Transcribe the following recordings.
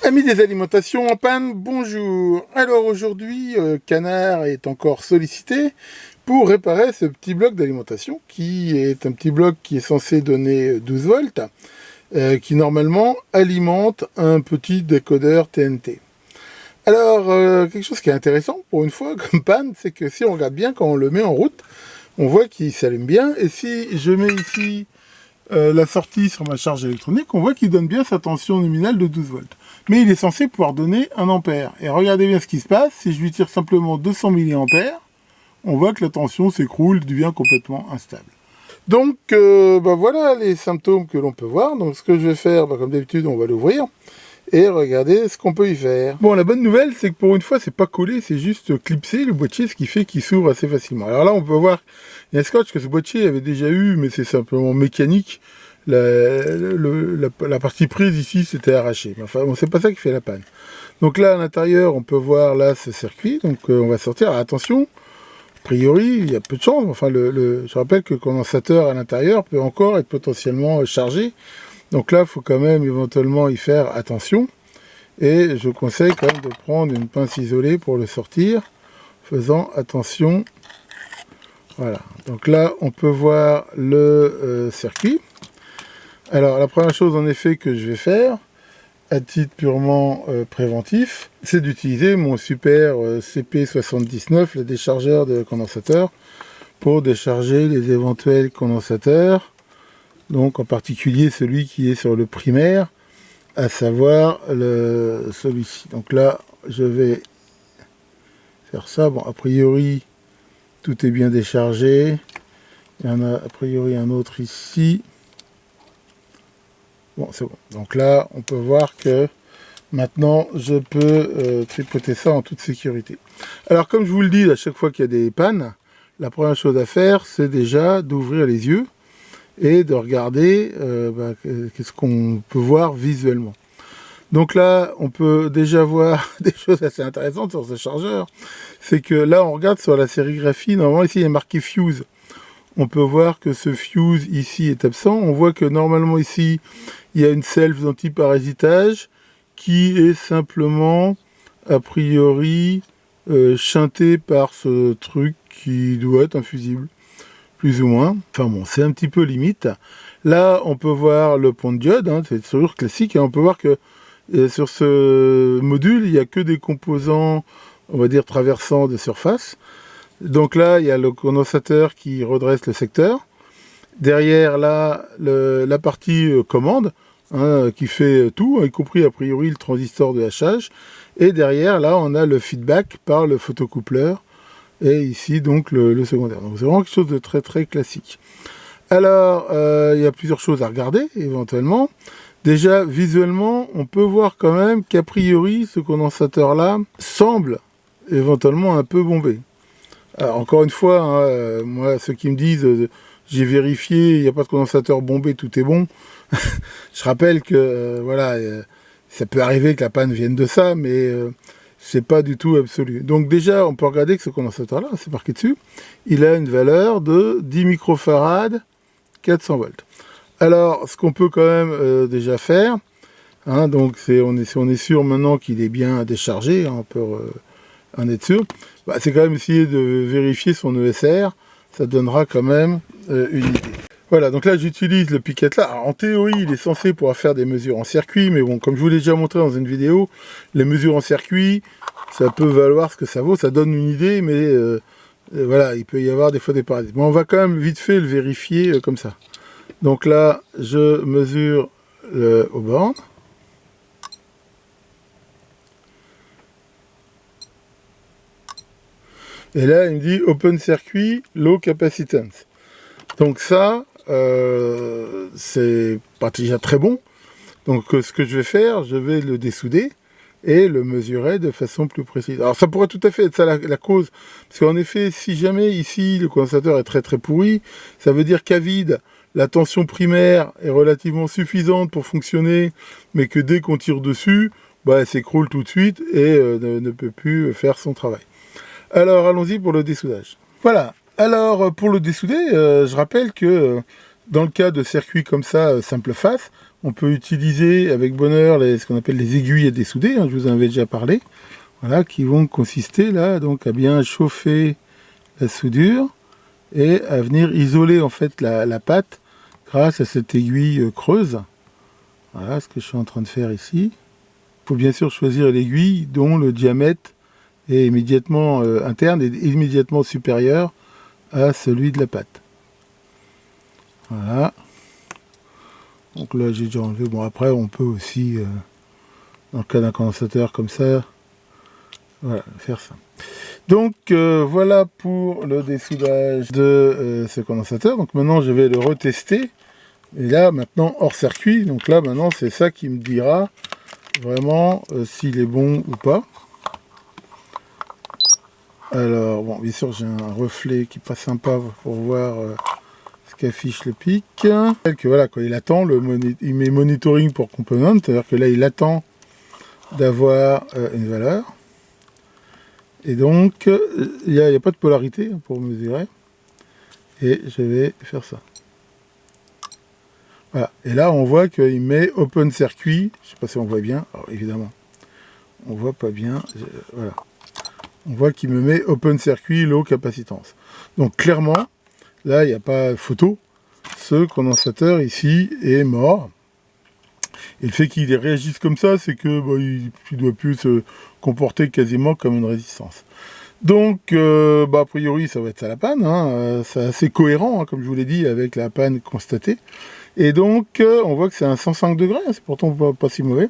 Amis des alimentations en panne, bonjour. Alors aujourd'hui, Canard est encore sollicité pour réparer ce petit bloc d'alimentation qui est un petit bloc qui est censé donner 12 volts, qui normalement alimente un petit décodeur TNT. Alors, quelque chose qui est intéressant pour une fois comme panne, c'est que si on regarde bien quand on le met en route, on voit qu'il s'allume bien. Et si je mets ici la sortie sur ma charge électronique, on voit qu'il donne bien sa tension nominale de 12 volts. Mais il est censé pouvoir donner 1 ampère. Et regardez bien ce qui se passe, si je lui tire simplement 200 mA, on voit que la tension s'écroule, devient complètement instable. Donc voilà les symptômes que l'on peut voir. Donc ce que je vais faire, comme d'habitude, on va l'ouvrir et regarder ce qu'on peut y faire. Bon, la bonne nouvelle, c'est que pour une fois, c'est pas collé, c'est juste clipsé le boîtier, ce qui fait qu'il s'ouvre assez facilement. Alors là, on peut voir, il y a un scotch que ce boîtier avait déjà eu, mais c'est simplement mécanique. La partie prise ici, c'était arraché. Enfin, bon, c'est pas ça qui fait la panne. Donc là, à l'intérieur, on peut voir là ce circuit. Donc on va sortir. Alors, attention, a priori, il y a peu de chance. Enfin, je rappelle que le condensateur à l'intérieur peut encore être potentiellement chargé. Donc là, il faut quand même éventuellement y faire attention. Et je conseille quand même de prendre une pince isolée pour le sortir, faisant attention. Voilà. Donc là, on peut voir le circuit. Alors, la première chose en effet que je vais faire, à titre purement préventif, c'est d'utiliser mon super CP79, le déchargeur de condensateur, pour décharger les éventuels condensateurs. Donc en particulier celui qui est sur le primaire, à savoir celui-ci. Donc là, je vais faire ça. Bon, a priori, tout est bien déchargé. Il y en a a priori un autre ici. Bon, c'est bon. Donc là, on peut voir que maintenant, je peux tripoter ça en toute sécurité. Alors, comme je vous le dis, à chaque fois qu'il y a des pannes, la première chose à faire, c'est déjà d'ouvrir les yeux et de regarder qu'est-ce qu'on peut voir visuellement. Donc là, on peut déjà voir des choses assez intéressantes sur ce chargeur. C'est que là, on regarde sur la sérigraphie, normalement ici il est marqué fuse. On peut voir que ce fuse ici est absent. On voit que normalement ici, il y a une self d'antiparasitage qui est simplement, a priori, chantée par ce truc qui doit être un fusible, plus ou moins. Enfin bon, c'est un petit peu limite. Là, on peut voir le pont de diode, hein, c'est toujours classique, et on peut voir que sur ce module, il n'y a que des composants, on va dire, traversants de surface. Donc là, il y a le condensateur qui redresse le secteur. Derrière, là, la partie commande, hein, qui fait tout, y compris a priori le transistor de hachage. Et derrière, là, on a le feedback par le photocoupleur. Et ici, donc, le secondaire. Donc c'est vraiment quelque chose de très très classique. Alors, il y a plusieurs choses à regarder, éventuellement. Déjà, visuellement, on peut voir quand même qu'a priori, ce condensateur-là semble éventuellement un peu bombé. Alors, encore une fois, hein, moi, ceux qui me disent j'ai vérifié, il n'y a pas de condensateur bombé, tout est bon. Je rappelle que voilà, ça peut arriver que la panne vienne de ça, mais c'est pas du tout absolu. Donc déjà, on peut regarder que ce condensateur-là, c'est marqué dessus, il a une valeur de 10 microfarad, 400 volts. Alors, ce qu'on peut quand même déjà faire, hein, donc on est sûr maintenant qu'il est bien déchargé, hein, on peut en être sûr, c'est quand même essayer de vérifier son ESR, ça donnera quand même une idée. Voilà, donc là j'utilise le piquet là. Alors, en théorie, il est censé pouvoir faire des mesures en circuit, mais bon, comme je vous l'ai déjà montré dans une vidéo, les mesures en circuit, ça peut valoir ce que ça vaut, ça donne une idée, mais voilà, il peut y avoir des fois des parasites. Mais on va quand même vite fait le vérifier comme ça. Donc là, je mesure aux bornes. Et là, il me dit Open Circuit, Low Capacitance. Donc ça, c'est pas déjà très bon. Donc ce que je vais faire, je vais le dessouder et le mesurer de façon plus précise. Alors ça pourrait tout à fait être ça la cause. Parce qu'en effet, si jamais ici, le condensateur est très très pourri, ça veut dire qu'à vide, la tension primaire est relativement suffisante pour fonctionner, mais que dès qu'on tire dessus, elle s'écroule tout de suite et ne peut plus faire son travail. Alors, allons-y pour le dessoudage. Voilà. Alors, pour le dessouder, je rappelle que dans le cas de circuits comme ça, simple face, On peut utiliser avec bonheur ce qu'on appelle les aiguilles à dessouder, hein, je vous en avais déjà parlé, voilà, qui vont consister là donc à bien chauffer la soudure et à venir isoler en fait la pâte grâce à cette aiguille creuse. Voilà ce que je suis en train de faire ici. Il faut bien sûr choisir l'aiguille dont le diamètre est immédiatement interne et immédiatement supérieur à celui de la pâte. Voilà. Donc là j'ai déjà enlevé. Bon après on peut aussi, dans le cas d'un condensateur comme ça, voilà, faire ça. Donc voilà pour le dessoudage de ce condensateur. Donc maintenant je vais le retester. Et là maintenant hors circuit. Donc là maintenant c'est ça qui me dira vraiment s'il est bon ou pas. Alors bon, bien sûr j'ai un reflet qui est pas sympa pour voir ce qu'affiche le pic. Que voilà, quand il attend, il met monitoring pour component, c'est-à-dire que là il attend d'avoir une valeur. Et donc il n'y a pas de polarité pour mesurer. Et je vais faire ça. Voilà. Et là on voit qu'il met open circuit. Je ne sais pas si on voit bien. Alors évidemment, on voit pas bien. Voilà. On voit qu'il me met open circuit low capacitance. Donc clairement, là il n'y a pas photo. Ce condensateur ici est mort. Et le fait qu'il réagisse comme ça, c'est que il ne doit plus se comporter quasiment comme une résistance. Donc, a priori, ça va être ça la panne. Hein. C'est assez cohérent, hein, comme je vous l'ai dit, avec la panne constatée. Et donc, on voit que c'est un 105 degrés, hein, c'est pourtant pas si mauvais.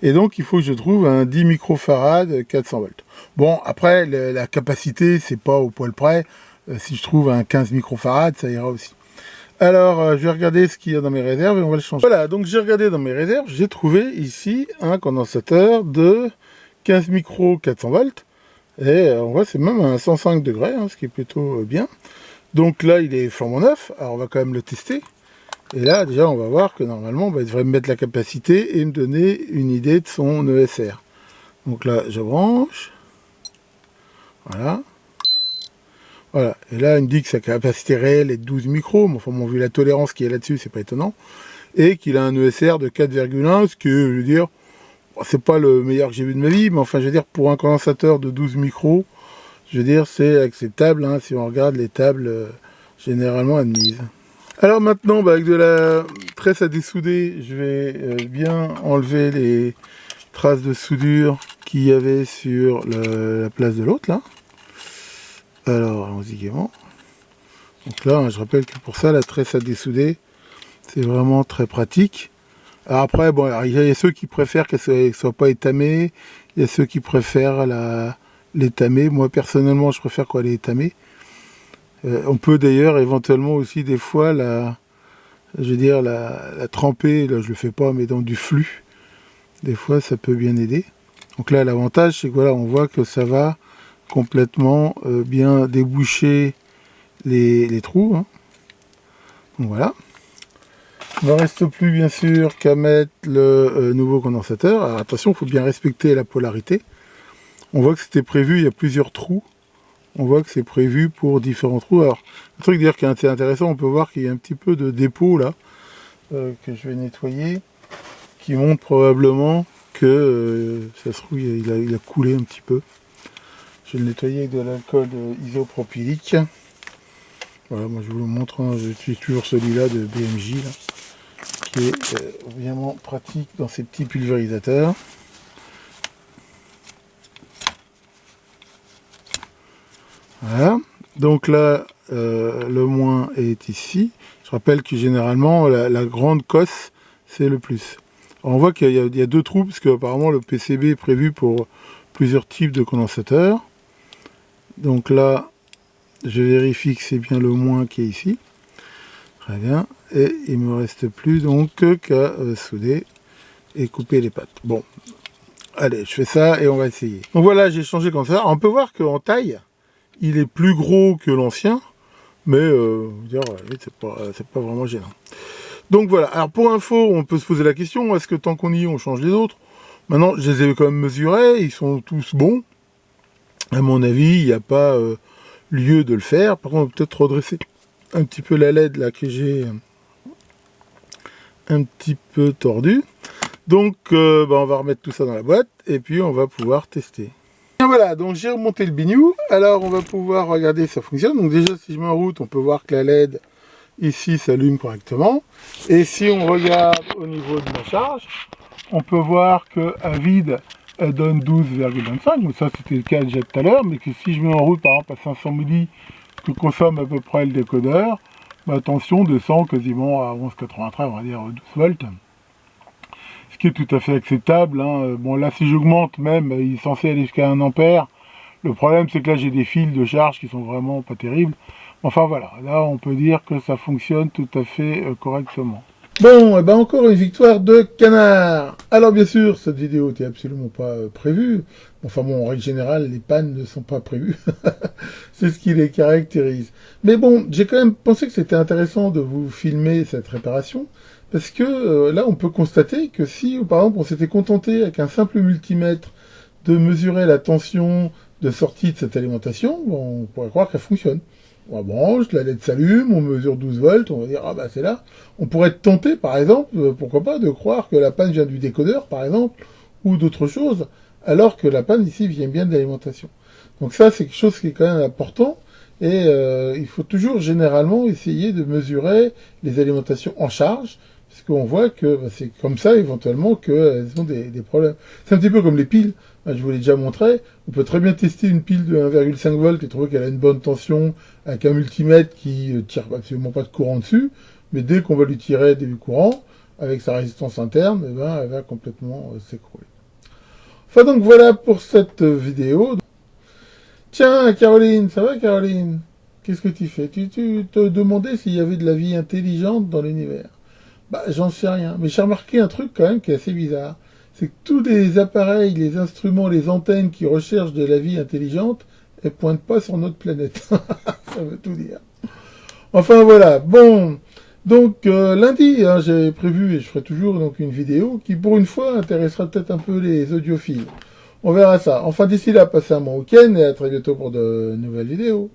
Et donc, il faut que je trouve un 10 microfarad 400 volts. Bon, après, la capacité, c'est pas au poil près. Si je trouve un 15 microfarad, ça ira aussi. Alors, je vais regarder ce qu'il y a dans mes réserves et on va le changer. Voilà, donc j'ai regardé dans mes réserves, j'ai trouvé ici un condensateur de 15 micro 400 volts. Et on voit c'est même un 105 degrés, hein, ce qui est plutôt bien. Donc là, il est flambant neuf, alors on va quand même le tester. Et là, déjà, on va voir que normalement, il devrait me mettre la capacité et me donner une idée de son ESR. Donc là, je branche. Voilà. Voilà, et là il me dit que sa capacité réelle est de 12 micros, mais enfin bon, vu la tolérance qui est là-dessus, c'est pas étonnant, et qu'il a un ESR de 4,1, ce que, je veux dire, c'est pas le meilleur que j'ai vu de ma vie, mais enfin, je veux dire, pour un condensateur de 12 micros, je veux dire, c'est acceptable, hein, si on regarde les tables généralement admises. Alors maintenant, avec de la tresse à dessouder, je vais bien enlever les traces de soudure qu'il y avait sur la place de l'autre, là. Alors, allons-y gaiement. Donc là, je rappelle que pour ça, la tresse à dessouder, c'est vraiment très pratique. Alors après, bon, il y a ceux qui préfèrent qu'elle ne soit pas étamée. Il y a ceux qui préfèrent l'étamer. Moi, personnellement, je préfère qu'elle est étamée. On peut d'ailleurs éventuellement aussi des fois la tremper. Là, je le fais pas, mais dans du flux. Des fois, ça peut bien aider. Donc là, l'avantage, c'est que voilà, on voit que ça va complètement bien déboucher les trous. Hein. Donc voilà. Il ne me reste plus bien sûr qu'à mettre le nouveau condensateur. Alors attention, il faut bien respecter la polarité. On voit que c'était prévu, il y a plusieurs trous. On voit que c'est prévu pour différents trous. Alors, un truc d'ailleurs qui est intéressant, on peut voir qu'il y a un petit peu de dépôt là, que je vais nettoyer, qui montre probablement que ça se trouve, il a coulé un petit peu. Je vais le nettoyer avec de l'alcool isopropylique. Voilà, moi je vous le montre, hein, j'utilise toujours celui-là de BMJ, là, qui est vraiment pratique dans ces petits pulvérisateurs. Voilà, donc là, le moins est ici. Je rappelle que généralement, la grande cosse, c'est le plus. Alors, on voit qu'il y a deux trous, parce qu'apparemment le PCB est prévu pour plusieurs types de condensateurs. Donc là, je vérifie que c'est bien le moins qui est ici. Très bien. Et il ne me reste plus donc qu'à souder et couper les pattes. Bon, allez, je fais ça et on va essayer. Donc voilà, j'ai changé comme ça. Alors, on peut voir qu'en taille, il est plus gros que l'ancien, mais c'est pas vraiment gênant. Donc voilà. Alors pour info, on peut se poser la question, est-ce que tant qu'on y est, on change les autres? Maintenant, je les ai quand même mesurés, ils sont tous bons. À mon avis, il n'y a pas lieu de le faire. Par contre, on va peut-être redresser un petit peu la LED là que j'ai un petit peu tordu. Donc on va remettre tout ça dans la boîte et puis on va pouvoir tester. Et voilà, donc j'ai remonté le biniou. Alors on va pouvoir regarder si ça fonctionne. Donc déjà si je mets en route, on peut voir que la LED ici s'allume correctement. Et si on regarde au niveau de ma charge, on peut voir qu'à vide, elle donne 12,25. Donc ça c'était le cas déjà tout à l'heure. Mais que si je mets en route par exemple à 500 milli, que consomme à peu près le décodeur, ma tension descend quasiment à 11,83, on va dire 12 volts. Ce qui est tout à fait acceptable. Hein. Bon là si j'augmente même, il est censé aller jusqu'à 1 ampère. Le problème c'est que là j'ai des fils de charge qui sont vraiment pas terribles. Enfin voilà, là on peut dire que ça fonctionne tout à fait correctement. Bon, et ben encore une victoire de Canard. Alors bien sûr, cette vidéo n'était absolument pas prévue. Enfin bon, en règle générale, les pannes ne sont pas prévues. C'est ce qui les caractérise. Mais bon, j'ai quand même pensé que c'était intéressant de vous filmer cette réparation. Parce que là, on peut constater que si, par exemple, on s'était contenté avec un simple multimètre de mesurer la tension de sortie de cette alimentation, on pourrait croire qu'elle fonctionne. On branche, la LED s'allume, on mesure 12 volts, on va dire, ah bah c'est là. On pourrait être tenté, par exemple, pourquoi pas, de croire que la panne vient du décodeur, par exemple, ou d'autre chose, alors que la panne ici vient bien de l'alimentation. Donc ça, c'est quelque chose qui est quand même important, et il faut toujours généralement essayer de mesurer les alimentations en charge, parce qu'on voit que bah, c'est comme ça, éventuellement, qu'elles ont des problèmes. C'est un petit peu comme les piles. Je vous l'ai déjà montré, on peut très bien tester une pile de 1,5 volts et trouver qu'elle a une bonne tension avec un multimètre qui tire absolument pas de courant dessus, mais dès qu'on va lui tirer du courant, avec sa résistance interne, eh ben, elle va complètement s'écrouler. Enfin donc voilà pour cette vidéo. Tiens Caroline, ça va Caroline? Qu'est-ce que tu fais? Tu te demandais s'il y avait de la vie intelligente dans l'univers. Bah j'en sais rien, mais j'ai remarqué un truc quand même qui est assez bizarre. C'est que tous les appareils, les instruments, les antennes qui recherchent de la vie intelligente, elles pointent pas sur notre planète. Ça veut tout dire. Enfin voilà, bon, donc lundi, hein, j'ai prévu, et je ferai toujours donc une vidéo qui pour une fois intéressera peut-être un peu les audiophiles. On verra ça. Enfin d'ici là, passez un bon week-end et à très bientôt pour de nouvelles vidéos.